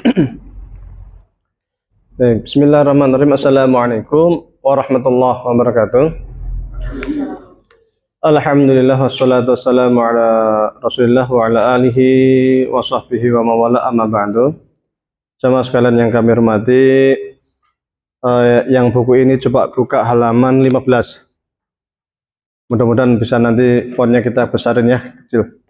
Baik, bismillahirrahmanirrahim. Assalamualaikum warahmatullahi wabarakatuh. Alhamdulillah wassalatu wassalamu ala Rasulillah wa ala alihi wa sahbihi wa mawala amma ba'du. Jamaah sekalian yang kami hormati, yang buku ini coba buka halaman 15. Mudah-mudahan bisa nanti fontnya kita besarin ya, kecil.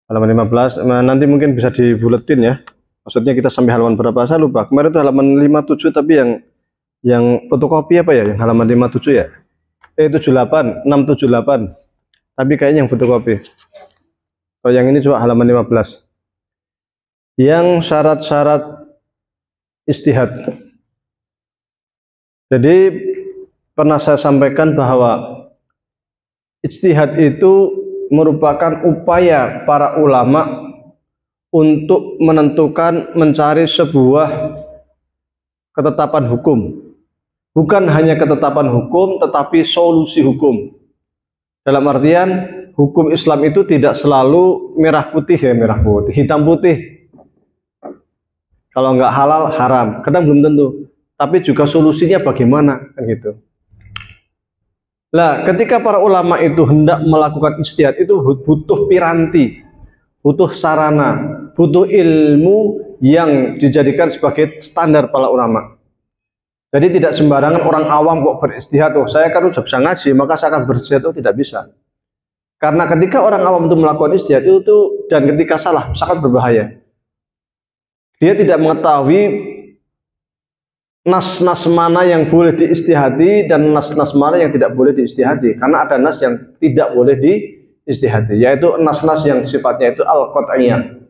Halaman 15, nanti mungkin bisa dibuletin ya. Maksudnya kita sampai halaman berapa saya lupa. Kemarin itu halaman 57 tapi yang fotokopi apa ya? Yang halaman 57 ya? 78, 678. Tapi kayaknya yang fotokopi. Kalau yang ini coba halaman 15. Yang syarat-syarat istihad. Jadi pernah saya sampaikan bahwa ijtihad itu merupakan upaya para ulama untuk menentukan, mencari sebuah ketetapan hukum. Bukan hanya ketetapan hukum, tetapi solusi hukum. Dalam artian, hukum Islam itu tidak selalu merah putih ya, merah putih, hitam putih. Kalau nggak halal, haram. Kadang belum tentu. Tapi juga solusinya bagaimana, kan gitu. Nah, ketika para ulama itu hendak melakukan ijtihad, itu butuh piranti, butuh sarana, butuh ilmu yang dijadikan sebagai standar para ulama. Jadi tidak sembarangan orang awam kok berijtihad. Oh, saya kan sudah bisa ngaji, maka saya akan berijtihad. Oh, tidak bisa. Karena ketika orang awam itu melakukan ijtihad itu dan ketika salah sangat berbahaya. Dia tidak mengetahui nas-nas mana yang boleh diijtihadi dan nas-nas mana yang tidak boleh diijtihadi. Karena ada nas yang tidak boleh diijtihadi, yaitu nas-nas yang sifatnya itu al-qat'iyah.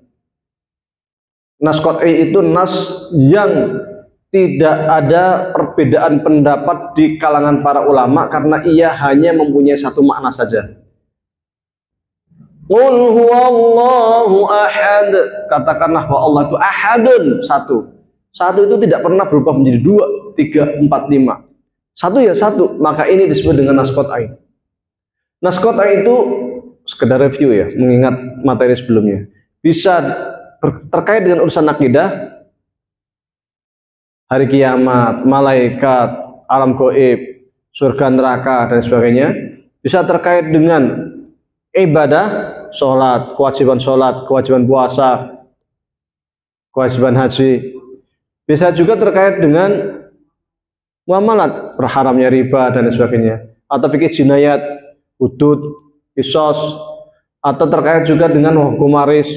Nas qat'i itu nas yang tidak ada perbedaan pendapat di kalangan para ulama karena ia hanya mempunyai satu makna saja. Qul huwallahu ahad. Katakanlah bahwa Allah itu ahadun, satu. Satu itu tidak pernah berubah menjadi 2, 3, 4, 5. Satu ya satu, maka ini disebut dengan nas qat'i. Nas qat'i itu sekedar review ya, mengingat materi sebelumnya. Bisa terkait dengan urusan akidah, hari kiamat, malaikat, alam gaib, surga neraka dan sebagainya. Bisa terkait dengan ibadah, sholat, kewajiban puasa, kewajiban haji. Bisa juga terkait dengan muamalat, berharamnya riba dan sebagainya. Atau fikih jinayat, hudud, qisas, atau terkait juga dengan hukum waris.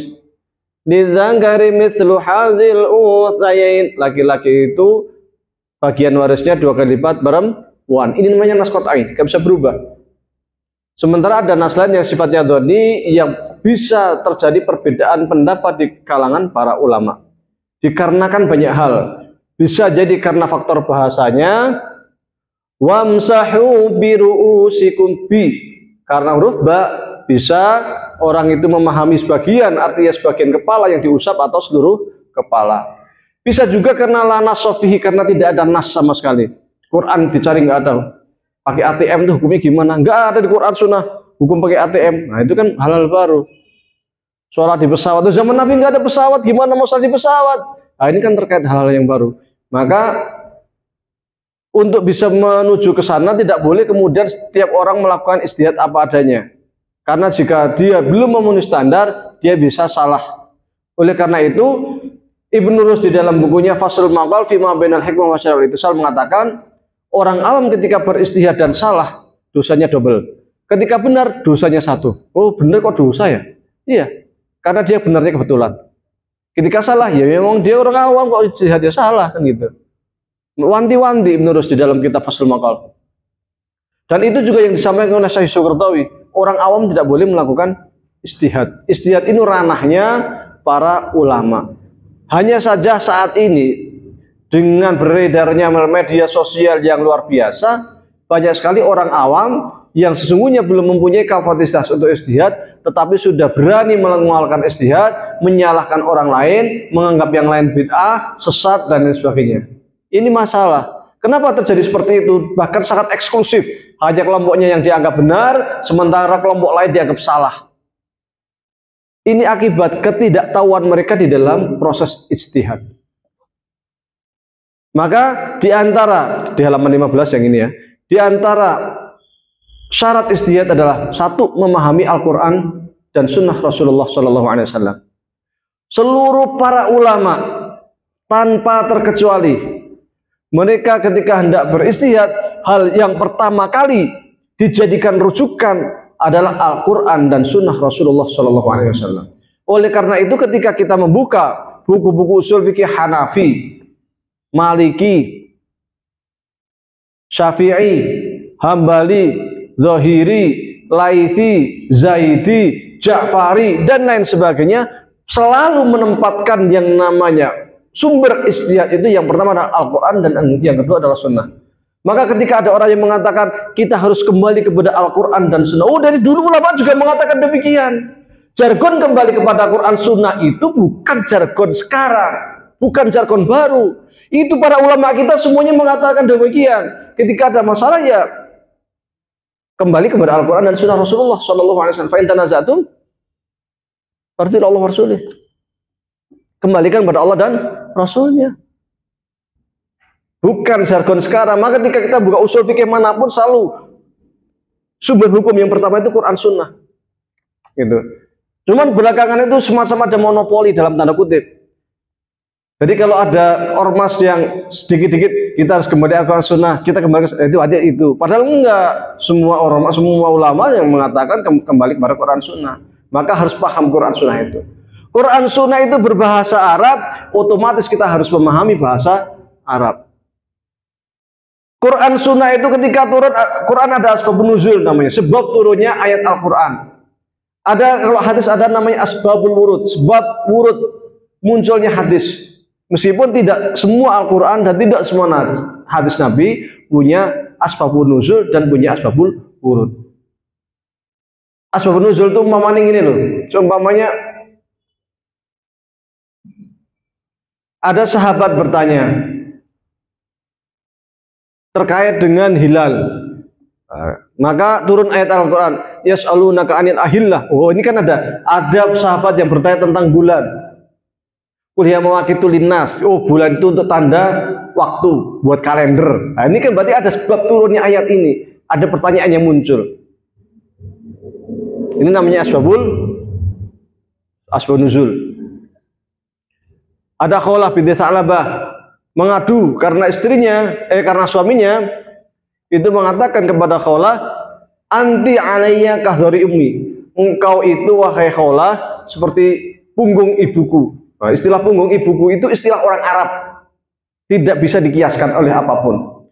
Lidzakari mithlu hadzal unthayain, laki-laki itu bagian warisnya 2 kali lipat perempuan. Ini namanya nas qat'i, enggak bisa berubah. Sementara ada nas lain yang sifatnya dhani yang bisa terjadi perbedaan pendapat di kalangan para ulama. Dikarenakan banyak hal. Bisa jadi karena faktor bahasanya, wamsahu bi ru'usikum bi, karena huruf ba bisa orang itu memahami sebagian, artinya sebagian kepala yang diusap atau seluruh kepala. Bisa juga karena lana sofihi, karena tidak ada nas sama sekali. Quran dicari nggak ada. Pakai ATM itu hukumnya gimana? Nggak ada di Quran sunnah hukum pakai ATM. Nah itu kan halal baru. Sholat di pesawat. Itu zaman Nabi nggak ada pesawat, gimana mau sholat di pesawat? Nah ini kan terkait hal-hal yang baru. Maka untuk bisa menuju ke sana tidak boleh kemudian setiap orang melakukan ijtihad apa adanya. Karena jika dia belum memenuhi standar, dia bisa salah. Oleh karena itu, Ibnu Rusd di dalam bukunya Faslul Maqal fi ma bainal hikmah wa syar'il ittisal mengatakan, orang awam ketika berijtihad dan salah, dosanya double. Ketika benar, dosanya 1. Oh, benar kok dosa ya? Iya, karena dia benarnya kebetulan. Ketika salah, ya memang dia orang awam kok ijtihad ya salah kan gitu. Wanti-wanti Ibnu Rusd di dalam kitab Faslul Maqal. Dan itu juga yang disampaikan oleh Syekh Syukurtawi. Orang awam tidak boleh melakukan ijtihad. Ijtihad ini ranahnya para ulama. Hanya saja saat ini dengan beredarnya media sosial yang luar biasa, banyak sekali orang awam yang sesungguhnya belum mempunyai kapasitas untuk ijtihad, tetapi sudah berani mengeluarkan ijtihad, menyalahkan orang lain, menganggap yang lain bid'ah, sesat dan lain sebagainya. Ini masalah. Kenapa terjadi seperti itu? Bahkan sangat eksklusif. Hanya kelompoknya yang dianggap benar, sementara kelompok lain dianggap salah. Ini akibat ketidaktahuan mereka di dalam proses ijtihad. Maka di antara, di halaman 15 yang ini ya, di antara syarat ijtihad adalah satu, memahami Al-Quran dan sunnah Rasulullah SAW. Seluruh para ulama tanpa terkecuali, mereka ketika hendak beristihad, hal yang pertama kali dijadikan rujukan adalah Al-Quran dan sunnah Rasulullah SAW. Oleh karena itu ketika kita membuka buku-buku usul fikih Hanafi, Maliki, Syafi'i, Hambali, Zahiri, Laithi, Zaidi, Ja'fari, dan lain sebagainya, selalu menempatkan yang namanya sumber ijtihad itu yang pertama adalah Al-Quran dan yang kedua adalah sunnah. Maka ketika ada orang yang mengatakan kita harus kembali kepada Al-Quran dan sunnah, oh dari dulu ulama juga mengatakan demikian. Jargon kembali kepada Quran sunnah itu bukan jargon sekarang, bukan jargon baru. Itu para ulama kita semuanya mengatakan demikian. Ketika ada masalah ya kembali kepada Al-Quran dan sunnah Rasulullah SAW. Fa in tanazatum farji'u Allah wa rasulih. Kembalikan kepada Allah dan Rasulnya. Bukan jargon sekarang. Maka ketika kita buka usul fikih manapun selalu sumber hukum yang pertama itu Quran Sunnah. Gitu. Cuman belakangan itu semacam ada monopoli dalam tanda kutip. Jadi kalau ada ormas yang sedikit-dikit kita harus kembali Al-Quran Sunnah, kita kembali itu ada itu. Padahal enggak, semua ormas, semua ulama yang mengatakan kembali kepada Quran Sunnah. Maka harus paham Quran Sunnah itu. Quran Sunnah itu berbahasa Arab, otomatis kita harus memahami bahasa Arab. Quran Sunnah itu ketika turun, Quran ada asbabun nuzul namanya, sebab turunnya ayat Al-Quran. Ada kalau hadis ada namanya asbabul wurud, sebab wurud munculnya hadis. Meskipun tidak semua Al-Quran dan tidak semua hadis Nabi punya asbabun nuzul dan punya asbabul wurud. Asbabun nuzul itu umpamanya ini loh, umpamanya ada sahabat bertanya terkait dengan hilal, maka turun ayat Al-Quran, yas'alunaka 'anil ahillah. Oh, ini kan ada sahabat yang bertanya tentang bulan. Qul hiya mawaqitu linnas. Oh, bulan itu untuk tanda waktu buat kalender. Nah, ini kan berarti ada sebab turunnya ayat ini. Ada pertanyaan yang muncul. Ini namanya asbabun nuzul. Ada Khawlah binti Sa'labah mengadu karena karena suaminya itu mengatakan kepada Khawlah, anti alayya kahdhari ummi. Engkau itu wahai Khawlah seperti punggung ibuku. Nah, istilah punggung ibuku itu istilah orang Arab. Tidak bisa dikiaskan oleh apapun.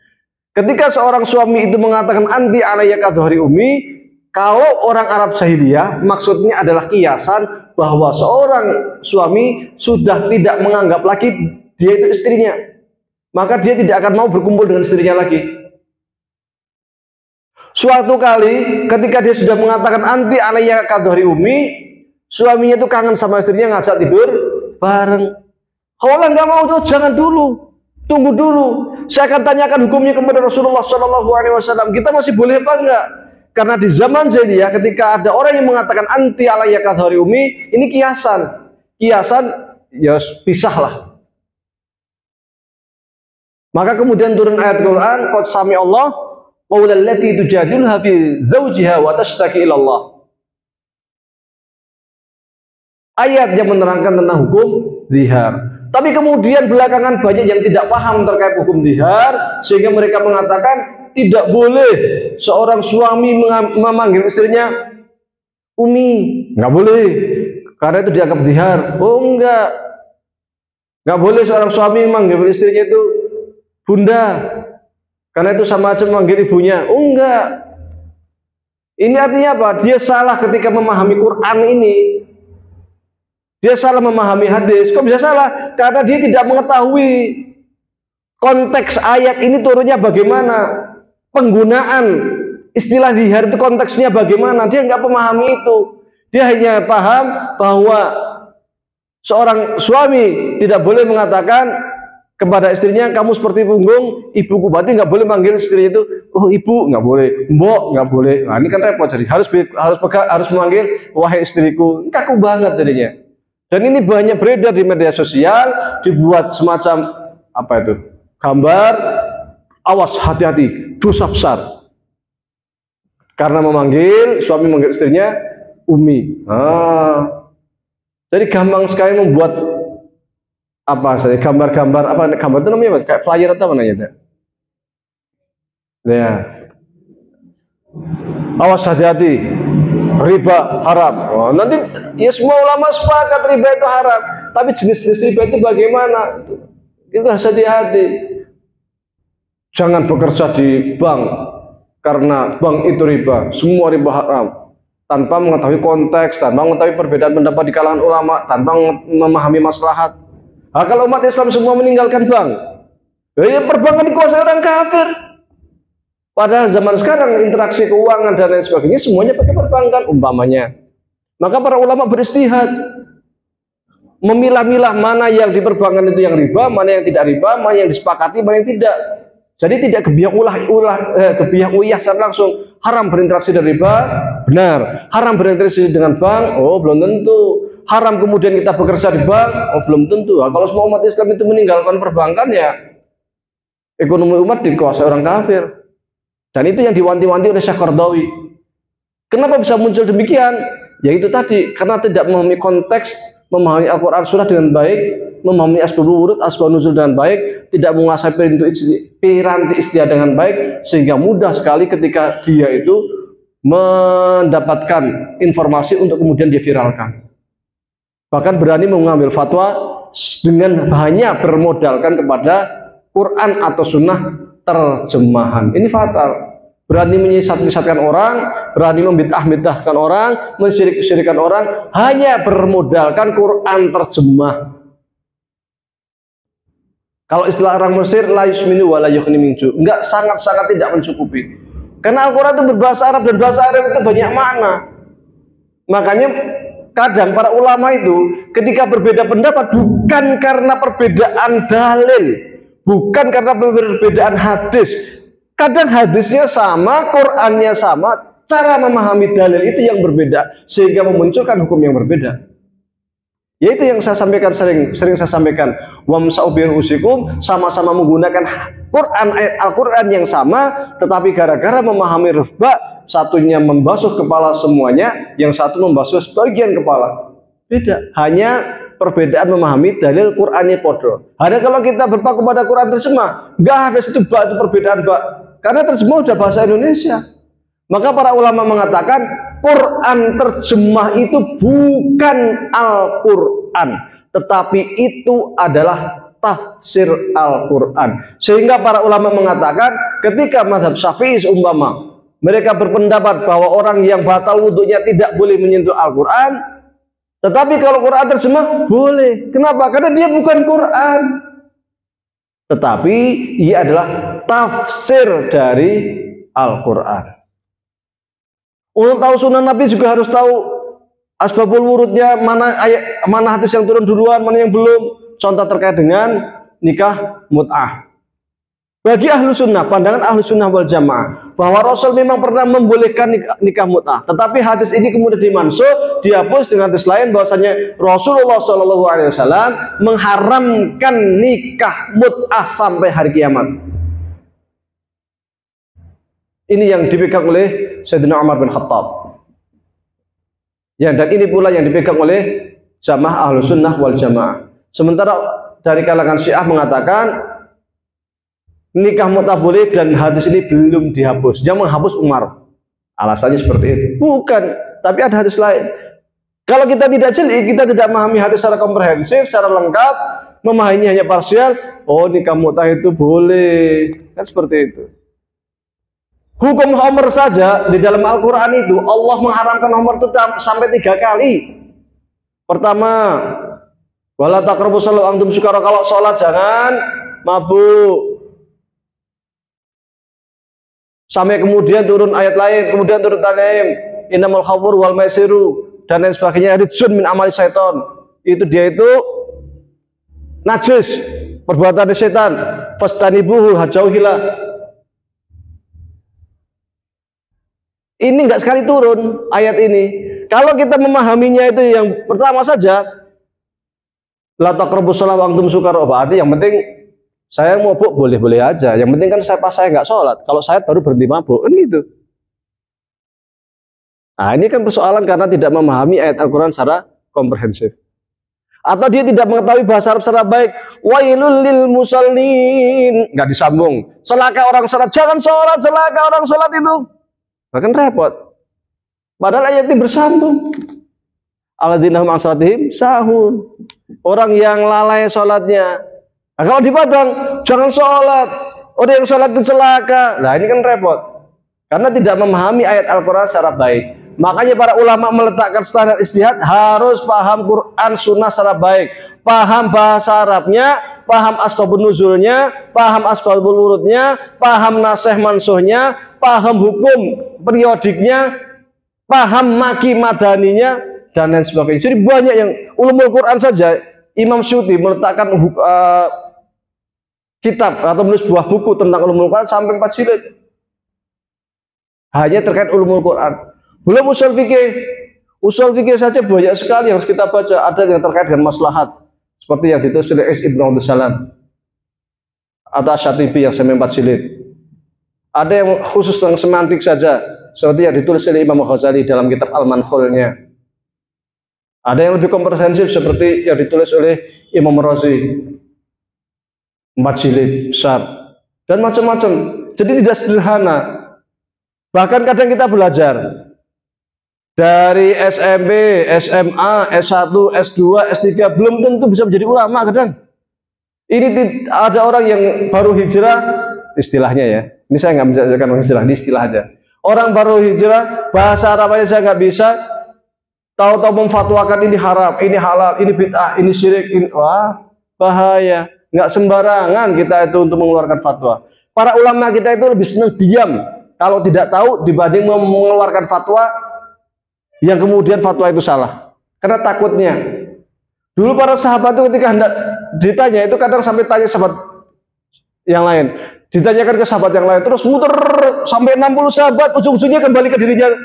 Ketika seorang suami itu mengatakan anti alayya kahdhari ummi, kalau orang Arab jahiliyah maksudnya adalah kiasan bahwa seorang suami sudah tidak menganggap lagi dia itu istrinya. Maka dia tidak akan mau berkumpul dengan istrinya lagi. Suatu kali ketika dia sudah mengatakan anti alayya kahdhari ummi, suaminya itu kangen sama istrinya, ngajak tidur bareng. Kalau nggak mau tuh jangan dulu, tunggu dulu. Saya akan tanyakan hukumnya kepada Rasulullah SAW. Kita masih boleh apa enggak? Karena di zaman jahiliyah ketika ada orang yang mengatakan anti alayya kahdhari ummi, ini kiasan ya pisahlah. Maka kemudian turun ayat Quran, qad sami Allah qaulal lati tujadilha fi zawjiha wa tashtaki ila Allah. Ayat yang menerangkan tentang hukum zihar. Tapi kemudian belakangan banyak yang tidak paham terkait hukum zihar sehingga mereka mengatakan tidak boleh seorang suami memanggil istrinya Umi, nggak boleh karena itu dianggap zihar. Oh nggak boleh seorang suami memanggil istrinya itu Bunda, karena itu sama aja memanggil ibunya. Oh enggak. Ini artinya apa? Dia salah ketika memahami Quran ini. Dia salah memahami hadis. Kok bisa salah? Karena dia tidak mengetahui konteks ayat ini turunnya bagaimana. Penggunaan istilah zihar itu konteksnya bagaimana. Dia nggak memahami itu. Dia hanya paham bahwa seorang suami tidak boleh mengatakan kepada istrinya, kamu seperti punggung ibuku. Berarti nggak boleh manggil istrinya itu Oh ibu nggak boleh, mbok nggak boleh. Nah ini kan repot jadi harus memanggil wahai istriku. Kaku banget jadinya. Dan ini banyak beredar di media sosial, dibuat semacam apa itu gambar, awas hati-hati, dosa besar. Karena suami memanggil istrinya Umi. Jadi gampang sekali membuat apa saja gambar-gambar gambar itu namanya kayak flyer atau apa namanya? Ya. Awas hati-hati, riba haram. Oh, nanti ya semua ulama sepakat riba itu haram, tapi jenis-jenis riba itu bagaimana? Itu harus hati-hati. Jangan bekerja di bank karena bank itu riba, semua riba haram. Tanpa mengetahui konteks, tanpa mengetahui perbedaan pendapat di kalangan ulama, tanpa memahami maslahat. Nah, kalau umat Islam semua meninggalkan bank, ya perbankan dikuasai orang kafir. Padahal zaman sekarang interaksi keuangan dan lain sebagainya semuanya pakai perbankan umpamanya. Maka para ulama beristihad memilah-milah mana yang di perbankan itu yang riba, mana yang tidak riba, mana yang disepakati, mana yang tidak. Jadi tidak kebiah uyah secara langsung haram berinteraksi dengan riba, benar. Haram berinteraksi dengan bank, oh belum tentu. Haram kemudian kita bekerja di bank, oh belum tentu. Nah, kalau semua umat Islam itu meninggalkan perbankan ya ekonomi umat dikuasai orang kafir. Dan itu yang diwanti-wanti oleh Syekh Qaradawi. Kenapa bisa muncul demikian? Yaitu tadi, karena tidak memahami konteks, memahami Al-Quran surah dengan baik, memahami asbabul wurud, asbabun nuzul dengan baik, tidak menguasai piranti istiadah dengan baik, sehingga mudah sekali ketika dia itu mendapatkan informasi untuk kemudian diviralkan. Bahkan berani mengambil fatwa dengan hanya bermodalkan kepada Quran atau sunnah terjemahan. Ini fatal. Berani menyesatkan orang, berani membid'ah-bid'ahkan orang, mensyirik-syirikan orang, hanya bermodalkan Quran terjemah. Kalau istilah orang Mesir, la yusminu wa la yughni min ju', enggak, sangat-sangat tidak mencukupi. Karena Al-Quran itu berbahasa Arab, dan bahasa Arab itu banyak makna. Makanya kadang para ulama itu ketika berbeda pendapat bukan karena perbedaan dalil, bukan karena perbedaan hadis. Kadang hadisnya sama, Qur'annya sama, cara memahami dalil itu yang berbeda sehingga memunculkan hukum yang berbeda. Yaitu yang saya sampaikan sering saya sampaikan, wamsa'u bi ru'usikum, sama-sama menggunakan Quran ayat Al-Qur'an yang sama, tetapi gara-gara memahami rifba, satunya membasuh kepala semuanya, yang satu membasuh sebagian kepala. Beda, hanya perbedaan memahami dalil Qur'annya podo. Ada kalau kita berpaku pada Quran terjemah, enggak ada situ itu perbedaan karena terjemah sudah bahasa Indonesia. Maka para ulama mengatakan Quran terjemah itu bukan Al-Quran, tetapi itu adalah tafsir Al-Quran. Sehingga para ulama mengatakan ketika mazhab Syafi'i umpama mereka berpendapat bahwa orang yang batal wudhunya tidak boleh menyentuh Al-Quran, tetapi kalau Quran terjemah boleh. Kenapa? Karena dia bukan Quran, tetapi ia adalah tafsir dari Al-Quran. Untuk tahu sunnah Nabi juga harus tahu asbabul wurudnya, mana ayat, mana hadis yang turun duluan, mana yang belum. Contoh terkait dengan nikah mut'ah. Bagi ahlu sunnah, pandangan ahlu sunnah wal jamaah, bahwa Rasul memang pernah membolehkan nikah mut'ah. Tetapi hadis ini kemudian dimansuh, dihapus dengan hadis lain bahwasanya Rasulullah SAW mengharamkan nikah mut'ah sampai hari kiamat. Ini yang dipegang oleh Sayyidina Umar bin Khattab. Ya, dan ini pula yang dipegang oleh jamaah ahlu sunnah wal jamaah. Sementara dari kalangan Syiah mengatakan nikah mut'ah boleh dan hadis ini belum dihapus. Yang menghapus Umar. Alasannya seperti itu. Bukan, tapi ada hadis lain. Kalau kita tidak jeli, kita tidak memahami hadis secara komprehensif, secara lengkap, memahaminya hanya parsial, oh nikah mut'ah itu boleh. Kan seperti itu. Hukum homer saja di dalam Al-Quran itu Allah mengharamkan homer itu sampai 3 kali. Pertama, wala taqrabu shalah antum sukara, kalau sholat jangan mabuk. Sampai kemudian turun ayat lain, kemudian turun tanim, innamal khamru wal maisiru dan lain sebagainya, rijsun min amali syaiton. Itu dia itu najis, perbuatan setan. Fastanibuhu hajauhilah. Ini nggak sekali turun ayat ini. Kalau kita memahaminya itu yang pertama saja, la taqrabus shalah wa antum sukara, berarti yang penting saya mabuk boleh-boleh aja. Yang penting kan saya nggak sholat. Kalau saya baru berhenti mabuk, kan gitu. Nah, ini kan persoalan karena tidak memahami ayat Al-Quran secara komprehensif. Atau dia tidak mengetahui bahasa Arab secara baik. Wailul lil musallin, nggak disambung. Celaka orang sholat, jangan sholat, celaka orang sholat itu. Bahkan repot. Padahal ayat ini bersambung. Alladzina hum an salatihim sahun. Orang yang lalai sholatnya. Nah, kalau dipotong, jangan sholat. Orang yang sholat itu celaka. Nah, ini kan repot. Karena tidak memahami ayat Al-Quran secara baik. Makanya para ulama meletakkan standar ijtihad harus paham Quran Sunnah secara baik. Paham bahasa Arabnya, paham asbabun nuzulnya, paham asbabul wurudnya, paham nasih mansuhnya, paham hukum periodiknya, paham maki madaninya, dan lain sebagainya. Jadi banyak yang ulumul Quran saja. Imam Syuuti meletakkan kitab atau menulis buah buku tentang ulumul Quran sampai 4 jilid. Hanya terkait ulumul Quran. Belum usul fikih. Usul fikih saja banyak sekali yang harus kita baca. Ada yang terkait dengan maslahat, seperti yang ditulis oleh Ibnu Abdus Salam atau Asyatibi yang sampai 4 jilid. Ada yang khusus tentang semantik saja, seperti yang ditulis oleh Imam Ghazali dalam kitab Al-Mankhulnya. Ada yang lebih komprehensif seperti yang ditulis oleh Imam Razi 4 jilid besar, dan macam-macam. Jadi tidak sederhana. Bahkan kadang kita belajar dari SMP, SMA, S1, S2, S3 belum tentu bisa menjadi ulama kadang. Ini ada orang yang baru hijrah, istilahnya ya. Ini saya nggak menjelaskan hijrah, ini istilah aja. Orang baru hijrah, bahasa Arab aja saya nggak bisa, tahu-tahu memfatwakan ini haram, ini halal, ini bid'ah, ini syirik, ini, wah bahaya. Nggak sembarangan kita itu untuk mengeluarkan fatwa. Para ulama kita itu lebih senang diam kalau tidak tahu dibanding mengeluarkan fatwa yang kemudian fatwa itu salah. Karena takutnya. Dulu para sahabat itu ketika hendak ditanya itu kadang sampai tanya sahabat yang lain. Ditanyakan ke sahabat yang lain. Terus muter sampai 60 sahabat. Ujung-ujungnya kembali ke dirinya.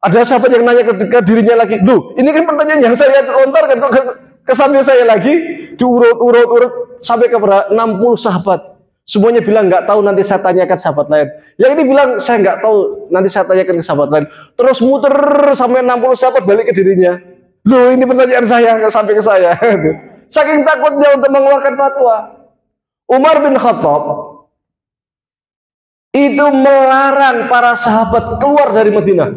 Ada sahabat yang nanya ke dirinya lagi. Duh, ini kan pertanyaan yang saya lontarkan. Kok ke samping saya lagi. Diurut-urut sampai ke 60 sahabat. Semuanya bilang nggak tahu, nanti saya tanyakan sahabat lain. Yang ini bilang saya nggak tahu, nanti saya tanyakan ke sahabat lain. Terus muter sampai 60 sahabat balik ke dirinya. Loh, ini pertanyaan saya sampai ke saya. Saking takutnya untuk mengeluarkan fatwa. Umar bin Khattab itu melarang para sahabat keluar dari Madinah.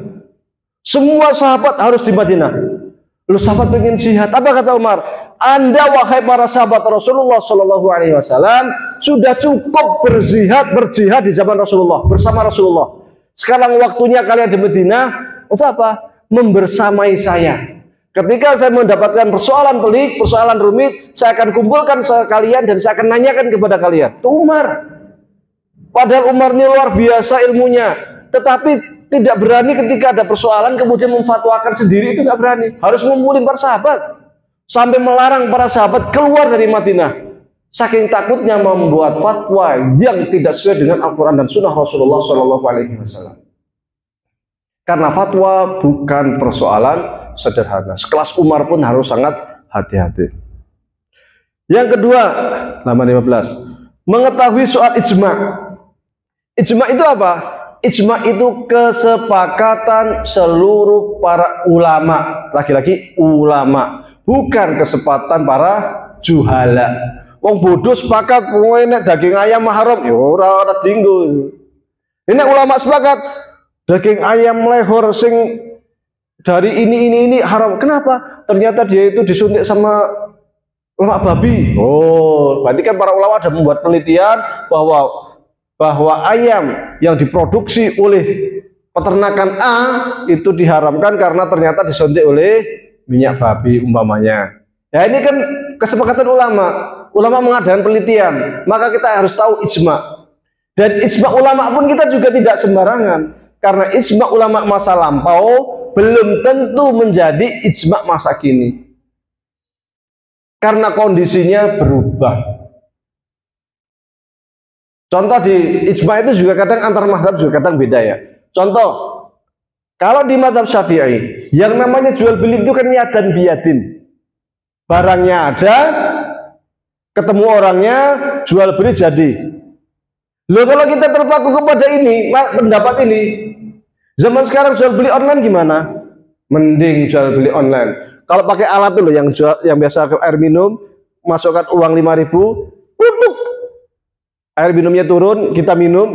Semua sahabat harus di Madinah. Lalu sahabat ingin jihad. Apa kata Umar? Anda wahai para sahabat Rasulullah Shallallahu Alaihi Wasallam sudah cukup berjihad di zaman Rasulullah, bersama Rasulullah. Sekarang waktunya kalian di Madinah untuk apa? Membersamai saya. Ketika saya mendapatkan persoalan pelik, persoalan rumit, saya akan kumpulkan sekalian dan saya akan nanyakan kepada kalian. Itu Umar. Padahal Umar ini luar biasa ilmunya, tetapi tidak berani ketika ada persoalan kemudian memfatwakan sendiri, itu nggak berani. Harus ngumpulin para sahabat. Sampai melarang para sahabat keluar dari Madinah. Saking takutnya membuat fatwa yang tidak sesuai dengan Al-Quran dan Sunnah Rasulullah SAW. Karena fatwa bukan persoalan sederhana. Sekelas Umar pun harus sangat hati-hati. Yang kedua, halaman 15. Mengetahui soal ijma. Ijma itu apa? Ijma itu kesepakatan seluruh para ulama. Lagi-lagi ulama. Bukan kesempatan para juhala. Wong bodoh sepakat nek daging ayam haram, ya ora dinggo. Ini ulama sepakat daging ayam lehor sing dari ini haram. Kenapa? Ternyata dia itu disuntik sama lemak babi. Oh, berarti kan para ulama ada membuat penelitian bahwa ayam yang diproduksi oleh peternakan A itu diharamkan karena ternyata disuntik oleh minyak babi umpamanya. Ya ini kan kesepakatan ulama. Ulama mengadakan penelitian, maka kita harus tahu ijma. Dan ijma ulama pun kita juga tidak sembarangan. Karena ijma ulama masa lampau belum tentu menjadi ijma masa kini. Karena kondisinya berubah. Contoh di ijma itu juga kadang antar mazhab juga kadang beda ya. Contoh, Kalau di mazhab Syafi'i, yang namanya jual beli itu kan yadan biyadin. Barangnya ada, ketemu orangnya, jual beli jadi. Loh, kalau kita terpaku kepada ini, pendapat ini, zaman sekarang jual beli online gimana? Mending jual beli online. Kalau pakai alat tuh loh, yang biasa ke air minum, masukkan uang 5.000, air minumnya turun, kita minum.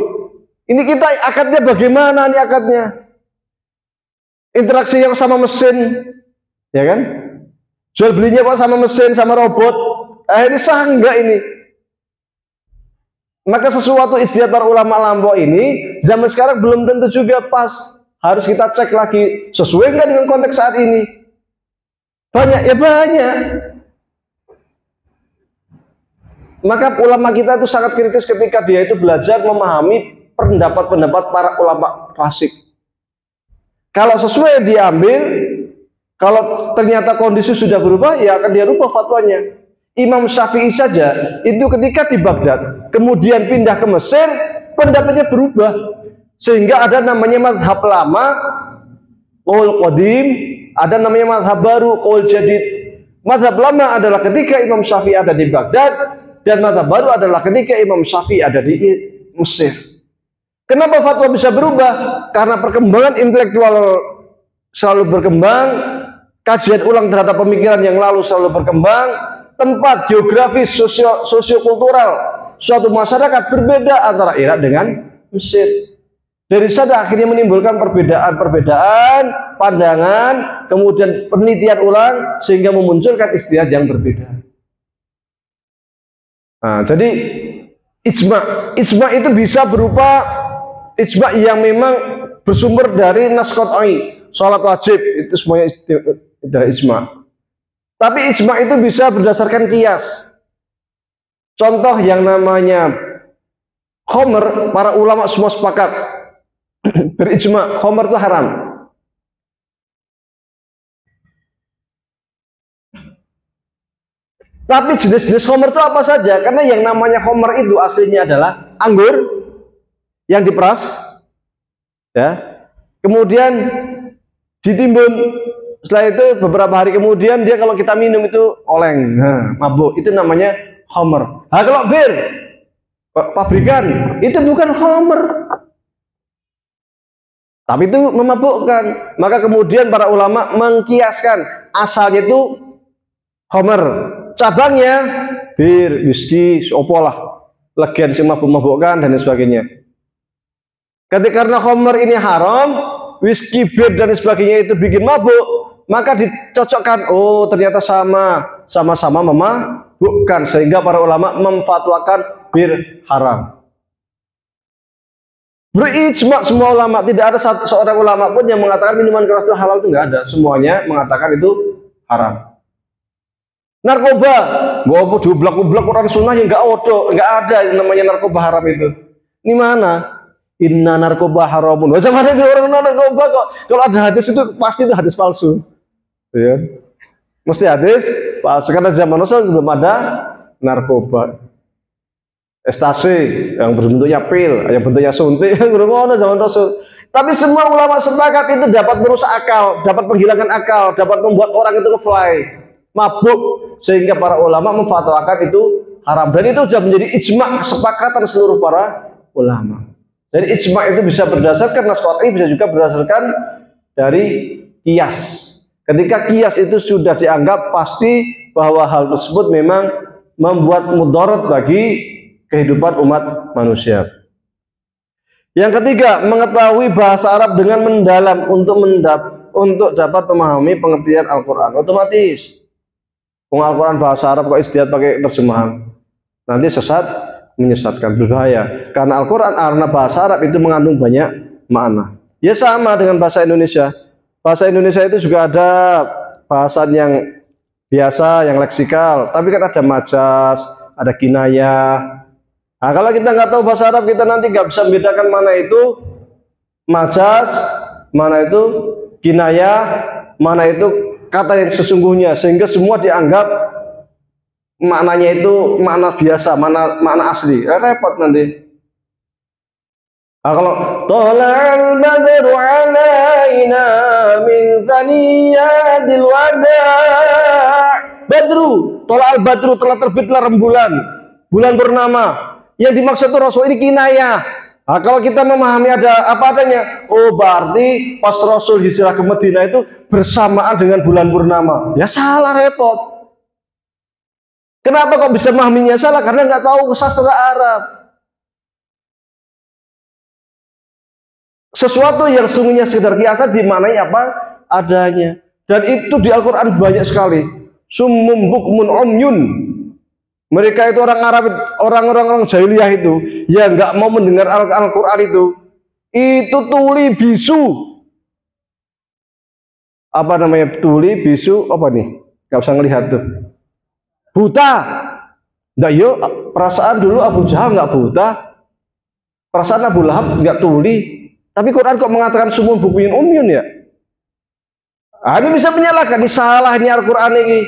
Ini kita akadnya bagaimana nih akadnya? Interaksi yang sama mesin, ya kan? Jual belinya kok sama mesin, sama robot. Ini sah enggak ini? Maka sesuatu ijtihad para ulama lampau ini zaman sekarang belum tentu juga pas. Harus kita cek lagi sesuai enggak dengan konteks saat ini. Banyak ya banyak. Maka ulama kita itu sangat kritis ketika dia itu belajar memahami pendapat-pendapat para ulama klasik. Kalau sesuai diambil, kalau ternyata kondisi sudah berubah, ya akan dia rubah fatwanya. Imam Syafi'i saja itu ketika di Baghdad, kemudian pindah ke Mesir, pendapatnya berubah. Sehingga ada namanya mazhab lama, qaul qadim, ada namanya mazhab baru, qaul jadid. Mazhab lama adalah ketika Imam Syafi'i ada di Baghdad, dan mazhab baru adalah ketika Imam Syafi'i ada di Mesir. Kenapa fatwa bisa berubah? Karena perkembangan intelektual selalu berkembang, kajian ulang terhadap pemikiran yang lalu selalu berkembang, tempat geografis sosiokultural suatu masyarakat berbeda antara Irak dengan Mesir. Dari sana akhirnya menimbulkan perbedaan pandangan, kemudian penelitian ulang sehingga memunculkan ijtihad yang berbeda. Nah, jadi ijma itu bisa berupa ijma yang memang bersumber dari nas qat'i, sholat wajib itu semuanya dari ijma. Tapi ijma itu bisa berdasarkan qiyas. Contoh yang namanya khamr, para ulama semua sepakat berijma khamr itu haram. Tapi jenis-jenis khamr itu apa saja? Karena yang namanya khamr itu aslinya adalah anggur yang diperas, ya, kemudian ditimbun. Setelah itu beberapa hari kemudian dia kalau kita minum itu oleng, mabuk. Itu namanya khamr. Nah, kalau bir pabrikan itu bukan khamr, tapi itu memabukkan. Maka kemudian para ulama mengkiaskan asalnya itu khamr, cabangnya bir, whisky, opolah, legen sing mabuk-mabukkan dan sebagainya. Karena khamr ini haram, whisky, bir dan sebagainya itu bikin mabuk, maka dicocokkan. Oh, ternyata sama-sama memabukkan, sehingga para ulama memfatwakan bir haram. Berijma semua ulama, tidak ada seorang ulama pun yang mengatakan minuman keras itu halal, itu nggak ada. Semuanya mengatakan itu haram. Narkoba, bawa jublak-jublak orang sunnah yang nggak ada yang namanya narkoba haram itu. Ini mana? Inna narkoba haramun. Masa mana di orang narkoba kok? Kalau ada hadis itu pasti itu hadis palsu. Ya. Mesti hadis palsu karena zaman Rasul belum ada narkoba. Ekstasi yang berbentuknya pil, yang bentuknya suntik, belum ada zaman Rasul. Tapi semua ulama sepakat itu dapat merusak akal, dapat menghilangkan akal, dapat membuat orang itu ngefly, mabuk, sehingga para ulama memfatwakan itu haram. Dan itu sudah menjadi ijma kesepakatan seluruh para ulama. Jadi ijma itu bisa berdasarkan nas qat'i, bisa juga berdasarkan dari qiyas. Ketika qiyas itu sudah dianggap pasti bahwa hal tersebut memang membuat mudarat bagi kehidupan umat manusia. Yang ketiga, mengetahui bahasa Arab dengan mendalam untuk dapat memahami pengertian Al-Quran. Otomatis Al-Quran bahasa Arab kok ijtihad pakai terjemahan, nanti sesat, menyesatkan, berbahaya. Karena Al-Quran karena bahasa Arab itu mengandung banyak makna. Ya sama dengan bahasa Indonesia. Bahasa Indonesia itu juga ada bahasan yang biasa, yang leksikal. Tapi kan ada majas, ada kinayah. Nah, kalau kita nggak tahu bahasa Arab, kita nanti nggak bisa membedakan mana itu majas, mana itu kinayah, mana itu kata yang sesungguhnya. Sehingga semua dianggap maknanya itu makna biasa, makna asli. Repot nanti. Nah, kalau tola'al badru alaina min thaniyadil wada'. Badru, tola'al badru, telah terbitlah rembulan, bulan purnama. Yang dimaksud itu Rasul ini kinayah. Nah, kalau kita memahami ada apa adanya, oh berarti pas Rasul hijrah ke Madinah itu bersamaan dengan bulan purnama. Ya salah, repot. Kenapa kok bisa memahaminya salah? Karena nggak tahu sastra Arab. Sesuatu yang sungguhnya sekedar kiasan dimaknai apa adanya. Dan itu di Al-Quran banyak sekali. Summum bukmun umyun. Mereka itu orang Arab, orang-orang jahiliyah itu yang nggak mau mendengar Al-Quran itu tuli bisu. Apa namanya tuli bisu? Apa nih? Nggak usah ngelihat tuh. Buta. Nggak yuk. Perasaan dulu Abu Jahal nggak buta. Perasaan Abu Lahab nggak tuli. Tapi Quran kok mengatakan sumul bukmin umyun ya? Nah, ini bisa menyalahkan, ini salah ini Al-Quran ini.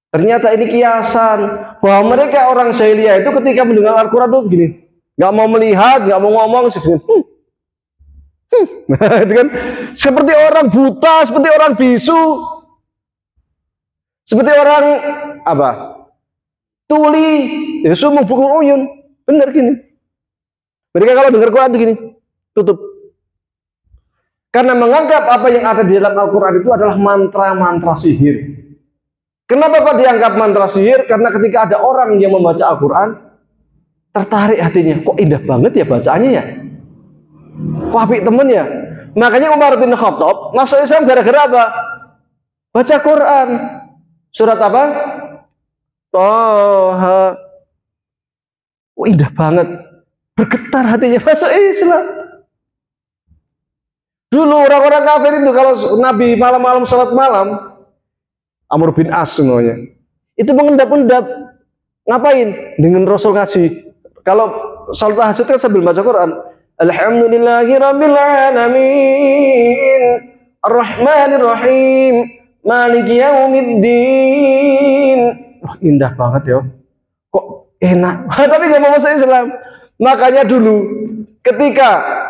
Ternyata ini kiasan bahwa mereka orang jahiliyah itu ketika mendengar Al-Quran tuh begini, nggak mau melihat, nggak mau ngomong, segini. Itu kan seperti orang buta, seperti orang bisu, seperti orang apa? Tuli, ya sumul bukmin umyun, benar gini. Mereka kalau dengar Quran tuh gini. Tutup. Karena menganggap apa yang ada di dalam Al-Quran itu adalah mantra-mantra sihir. Kenapa kok dianggap mantra sihir? Karena ketika ada orang yang membaca Al-Quran, tertarik hatinya. Kok indah banget ya bacaannya ya? Kok apik temen ya? Makanya Umar bin Khattab masuk Islam gara-gara apa? Baca Quran. Surat apa? Toha. Oh, indah banget. Bergetar hatinya masuk Islam. Dulu orang-orang kafir itu kalau Nabi malam-malam salat malam, Amr bin As semuanya, itu mengendap-endap. Ngapain? Dengan Rasul ngasih. Kalau salat tahajud kan sambil baca Quran. Alhamdulillahi rabbil alamin, Ar-Rahmanir Rahim, Maliki yaumiddin. Wah, indah banget ya. Kok enak. Tapi nggak mau masuk Islam. Makanya dulu ketika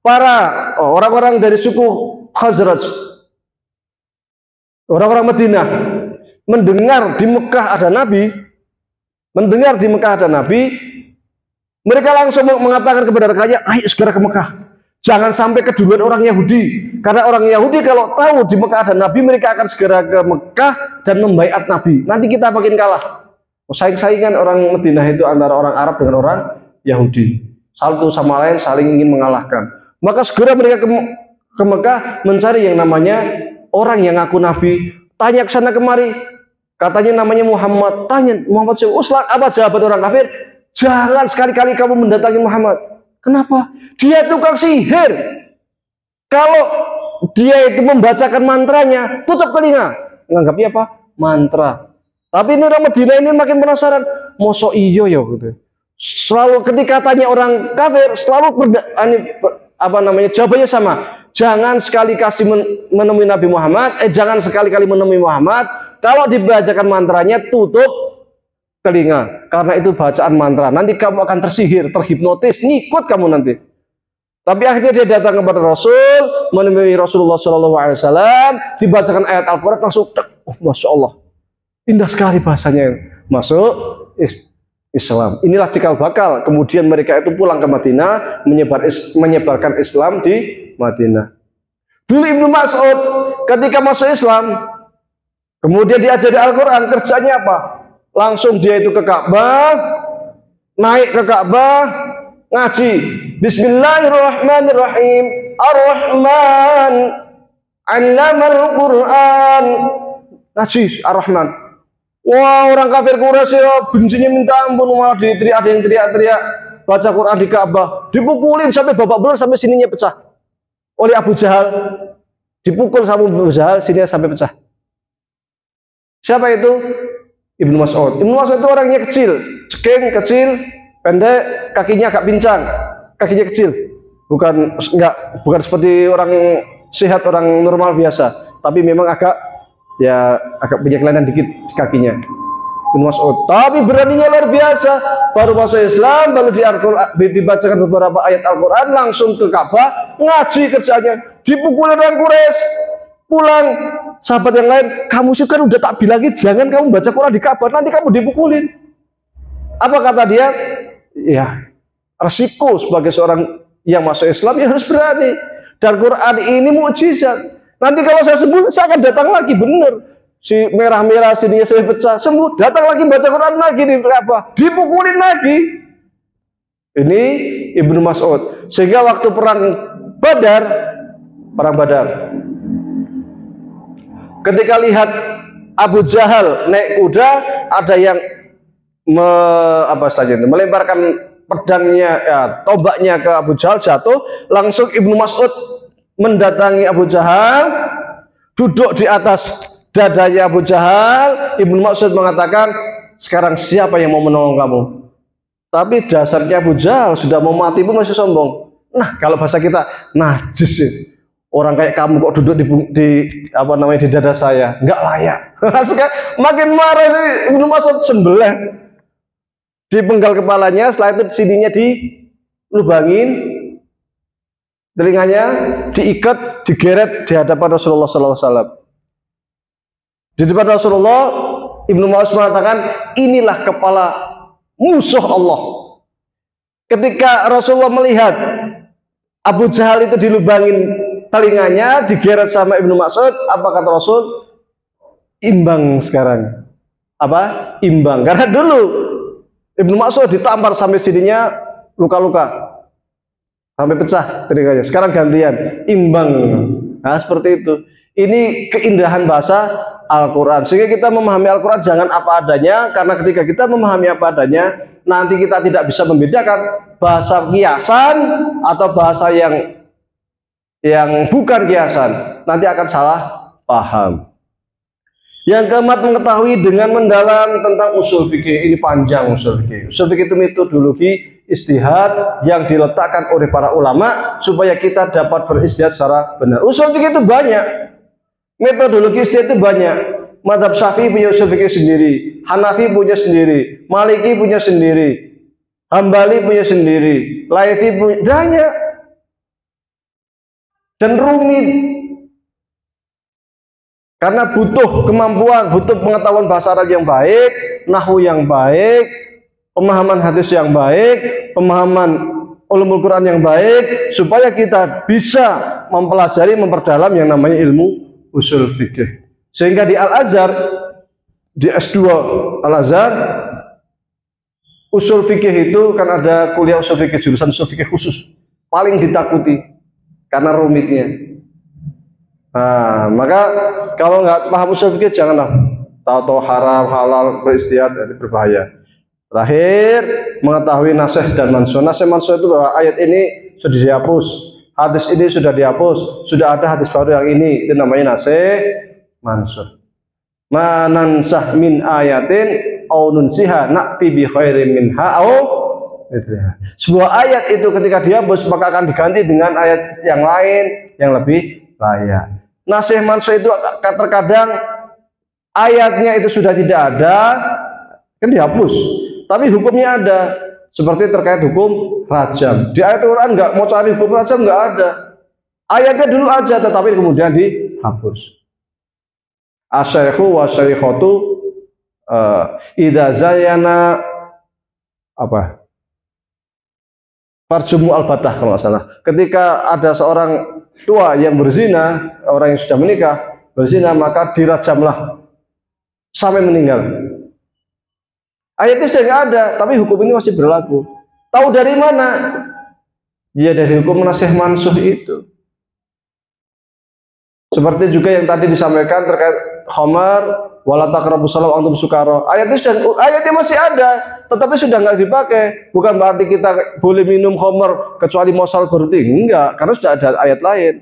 para orang-orang dari suku Khazraj, orang-orang Madinah mendengar di Mekah ada Nabi, mereka langsung mengatakan kepada rekannya, ayo segera ke Mekah. Jangan sampai keduluan orang Yahudi. Karena orang Yahudi kalau tahu di Mekah ada Nabi, mereka akan segera ke Mekah dan membaiat Nabi. Nanti kita makin kalah. Saing-saingan orang Madinah itu antara orang Arab dengan orang Yahudi. Satu sama lain saling ingin mengalahkan. Maka segera mereka ke Mekah mencari yang namanya orang yang ngaku Nabi. Tanya ke sana kemari. Katanya namanya Muhammad. Tanya Muhammad siapa? Apa jawaban orang kafir? Jangan sekali-kali kamu mendatangi Muhammad. Kenapa? Dia tukang sihir. Kalau dia itu membacakan mantranya, tutup telinga. Menganggapnya apa? Mantra. Tapi ini orang Madinah ini makin penasaran. Mosok iyo ya gitu. Selalu ketika tanya orang kafir, selalu jawabannya sama. Jangan sekali-kali menemui Nabi Muhammad, jangan sekali-kali menemui Muhammad. Kalau dibacakan mantranya, tutup telinga. Karena itu bacaan mantra. Nanti kamu akan tersihir, terhipnotis, ngikut kamu nanti. Tapi akhirnya dia datang kepada Rasul, menemui Rasulullah SAW, dibacakan ayat Al-Quran, langsung, oh, Masya Allah, indah sekali bahasanya. Masuk Islam. Inilah cikal bakal. Kemudian mereka itu pulang ke Madinah, menyebarkan Islam di Madinah. Dulu Ibnu Mas'ud ketika masuk Islam, kemudian diajari Al-Quran, kerjanya apa? Langsung dia itu ke Ka'bah, naik ke Ka'bah, ngaji. Bismillahirrahmanirrahim. Ar-Rahman, 'allamal Qur'an. Ngaji Ar-Rahman. Wah, orang kafir Quraisy ya bencinya minta ampun, malah ada yang teriak-teriak baca Quran di Ka'bah, dipukulin sampai babak belur, sampai sininya pecah oleh Abu Jahal. Dipukul sama Abu Jahal, sininya sampai pecah. Siapa itu? Ibnu Mas'ud. Ibnu Mas'ud itu orangnya kecil, cekeng, kecil, pendek, kakinya agak pincang, kakinya kecil. Bukan seperti orang sehat, orang normal biasa, tapi memang agak punya kelainan dikit di kakinya. Ibnu Mas'ud. Tapi beraninya luar biasa. Baru masuk Islam, baru dibacakan beberapa ayat Al-Quran, langsung ke Ka'bah, ngaji kerjanya, dipukulin orang Quraisy. Pulang, sahabat yang lain, kamu sih kan udah tak bilangin jangan kamu baca Quran di Ka'bah, nanti kamu dipukulin. Apa kata dia? Ya, resiko sebagai seorang yang masuk Islam ya harus berani. Dan Quran ini mukjizat. Nanti kalau saya sembuh, saya akan datang lagi, bener. Si merah-merah sininya saya pecah, sembuh, datang lagi baca Quran lagi di Ka'bah, dipukulin lagi. Ini Ibnu Mas'ud. Sehingga waktu perang Badar, ketika lihat Abu Jahal naik kuda, ada yang melemparkan pedangnya, ya, tombaknya ke Abu Jahal, jatuh. Langsung Ibnu Mas'ud mendatangi Abu Jahal, duduk di atas dadanya Abu Jahal. Ibnu Mas'ud mengatakan, sekarang siapa yang mau menolong kamu? Tapi dasarnya Abu Jahal sudah mau mati pun masih sombong. Nah, kalau bahasa kita, najis ya. Orang kayak kamu kok duduk di dada saya, nggak layak. Makin marah sih Ibnu Mas'ud, sembelih, dipenggal kepalanya. Setelah itu sininya dilubangin, telinganya diikat, digeret di hadapan Rasulullah SAW. Di depan Rasulullah, Ibnu Mas'ud mengatakan, inilah kepala musuh Allah. Ketika Rasulullah melihat Abu Jahal itu dilubangin telinganya, digeret sama Ibnu Mas'ud, apa kata Rasul? Imbang sekarang. Apa? Imbang. Karena dulu Ibnu Mas'ud ditampar sampai sininya luka-luka, sampai pecah telinganya. Sekarang gantian, imbang. Nah, seperti itu. Ini keindahan bahasa Al-Quran. Sehingga kita memahami Al-Quran jangan apa adanya, karena ketika kita memahami apa adanya, nanti kita tidak bisa membedakan bahasa kiasan atau bahasa yang bukan kiasan. Nanti akan salah paham. Yang keempat, mengetahui dengan mendalam tentang usul fikih. Ini panjang usul fikih. Usul fikih itu metodologi istihad yang diletakkan oleh para ulama supaya kita dapat beristihad secara benar. Usul fikih itu banyak. Metodologi istihad itu banyak. Mazhab Syafi'i punya usul fikih sendiri, Hanafi punya sendiri, Maliki punya sendiri, Hambali punya sendiri, Laitsi punya, banyak. Dan rumit. Karena butuh kemampuan, butuh pengetahuan bahasa Arab yang baik, nahwu yang baik, pemahaman hadis yang baik, pemahaman ulumul Quran yang baik, supaya kita bisa mempelajari, memperdalam yang namanya ilmu usul fikih. Sehingga di Al-Azhar, di S2 Al-Azhar, usul fikih itu kan ada kuliah usul fikih, jurusan usul fikih khusus, paling ditakuti karena rumitnya. Nah, maka kalau nggak paham usul fikih, janganlah tahu-tahu haram, halal, beristihad, itu berbahaya. Terakhir, mengetahui nasih dan mansuh. Nasih mansuh itu bahwa ayat ini sudah dihapus, hadis ini sudah dihapus, sudah ada hadis baru yang ini, itu namanya nasih mansuh. Manansah min ayatin au nunsiha na'ti bi khairin minha au mithliha. Sebuah ayat itu ketika dihapus maka akan diganti dengan ayat yang lain yang lebih layak. Nasih mansuh itu terkadang ayatnya itu sudah tidak ada, kan dihapus, tapi hukumnya ada. Seperti terkait hukum rajam. Di ayat Quran nggak mau cari hukum rajam, nggak ada. Ayatnya dulu aja, tetapi kemudian dihapus. Asyaikhu wa syaikhatu idza zayana apa? Farjumu al-batah kalau nggak salah. Ketika ada seorang tua yang berzina, orang yang sudah menikah berzina, maka dirajamlah sampai meninggal. Ayatnya sudah nggak ada, tapi hukum ini masih berlaku. Tahu dari mana? Ya dari hukum nasih mansuh itu. Seperti juga yang tadi disampaikan terkait khamar, wala taqrabus shalah wa antum sukara. Ayatnya masih ada, tetapi sudah nggak dipakai. Bukan berarti kita boleh minum khamar kecuali mau salat berarti enggak, karena sudah ada ayat lain.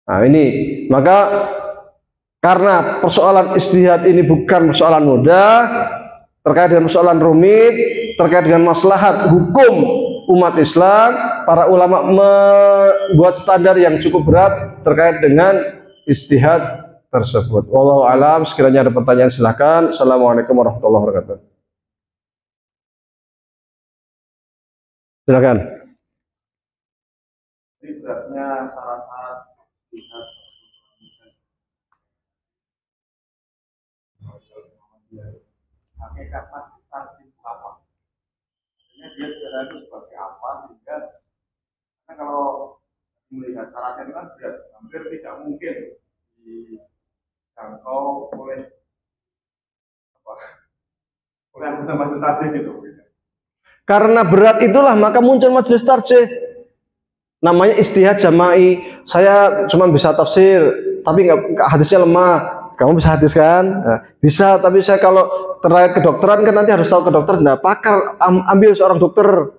Nah ini, maka karena persoalan istihad ini bukan persoalan mudah, terkait dengan persoalan rumit, terkait dengan maslahat hukum umat Islam, para ulama membuat standar yang cukup berat terkait dengan istihad tersebut. Wallahu alam. Sekiranya ada pertanyaan silakan. Assalamualaikum warahmatullahi wabarakatuh. Silakan. Beratnya syarat-syarat pihak hakikat majlis apa? Artinya dia secara itu sebagai apa sehingga karena kalau melihat syaratnya itu kan berat, hampir tidak mungkin dijangkau oleh apa? Oleh anggota majelis tarjih gitu. Karena berat itulah maka muncul majelis tarjih. Namanya ijtihad jama'i. Saya cuma bisa tafsir, tapi nggak hadisnya lemah. Kamu bisa hadis kan? Nah, bisa, tapi saya kalau terkait kedokteran kan nanti harus tahu kedokteran. Nah, pakar ambil seorang dokter,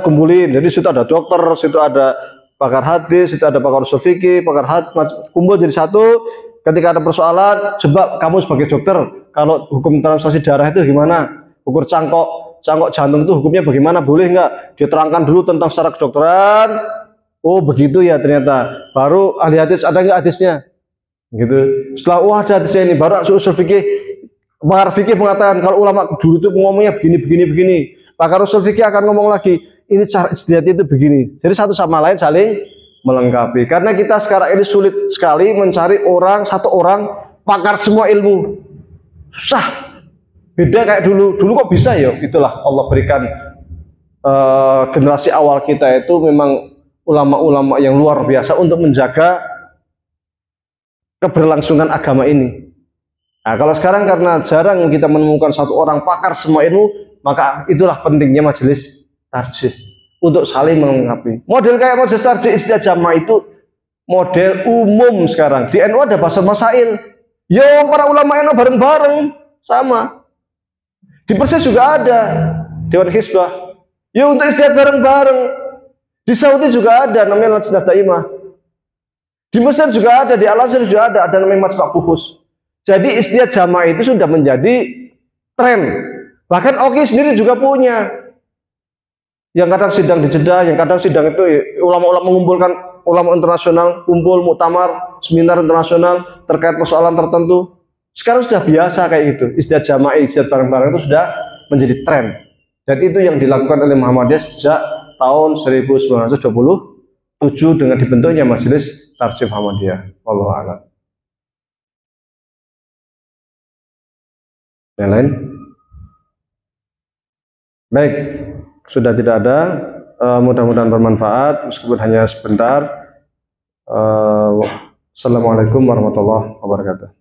kumpulin. Jadi situ ada dokter, situ ada pakar hadis, situ ada pakar usul fikih, pakar hadis, kumpul jadi satu. Ketika ada persoalan, coba kamu sebagai dokter, kalau hukum translasi darah itu gimana? Ukur cangkok jantung itu hukumnya bagaimana? Boleh nggak? Diterangkan dulu tentang secara kedokteran. Oh begitu ya ternyata. Baru ahli hadis, ada nggak hadisnya? Gitu. Setelah ada hadisnya ini, baru usul fikih, pakar fikih mengatakan kalau ulama dulu itu ngomongnya begini. Pakar usul fikih akan ngomong lagi, ini cara ijtihad itu begini. Jadi satu sama lain saling melengkapi. Karena kita sekarang ini sulit sekali mencari satu orang pakar semua ilmu. Susah. Beda kayak dulu kok bisa ya? Itulah Allah berikan generasi awal kita itu memang ulama-ulama yang luar biasa untuk menjaga keberlangsungan agama ini. Nah, kalau sekarang karena jarang kita menemukan satu orang pakar semua ilmu, maka itulah pentingnya majelis tarjih untuk saling melengkapi. Model kayak majelis tarjih ijtihad jamaah itu model umum sekarang. Di NU ada bahasa masail. Yo para ulama NU bareng-bareng sama. Di Persis juga ada Dewan Hizbah. Ya untuk ijtihad bareng-bareng. Di Saudi juga ada namanya Lajnah Daimah. Di Mesir juga ada, di Al-Azhar juga ada namanya Majma' Buhus. Jadi ijtihad jamaah itu sudah menjadi tren. Bahkan Oki sendiri juga punya. Yang kadang sidang di Jeddah, yang kadang sidang itu ulama-ulama mengumpulkan ulama internasional, kumpul muktamar, seminar internasional terkait persoalan tertentu. Sekarang sudah biasa kayak gitu. Ijtihad jamaah, ijtihad bareng-bareng itu sudah menjadi tren. Dan itu yang dilakukan oleh Muhammadiyah sejak tahun 1927 dengan dibentuknya Majelis Tarjih Muhammadiyah. Wallahu a'lam. Yang lain? Baik, sudah tidak ada. Mudah-mudahan bermanfaat meskipun hanya sebentar. Assalamualaikum warahmatullahi wabarakatuh.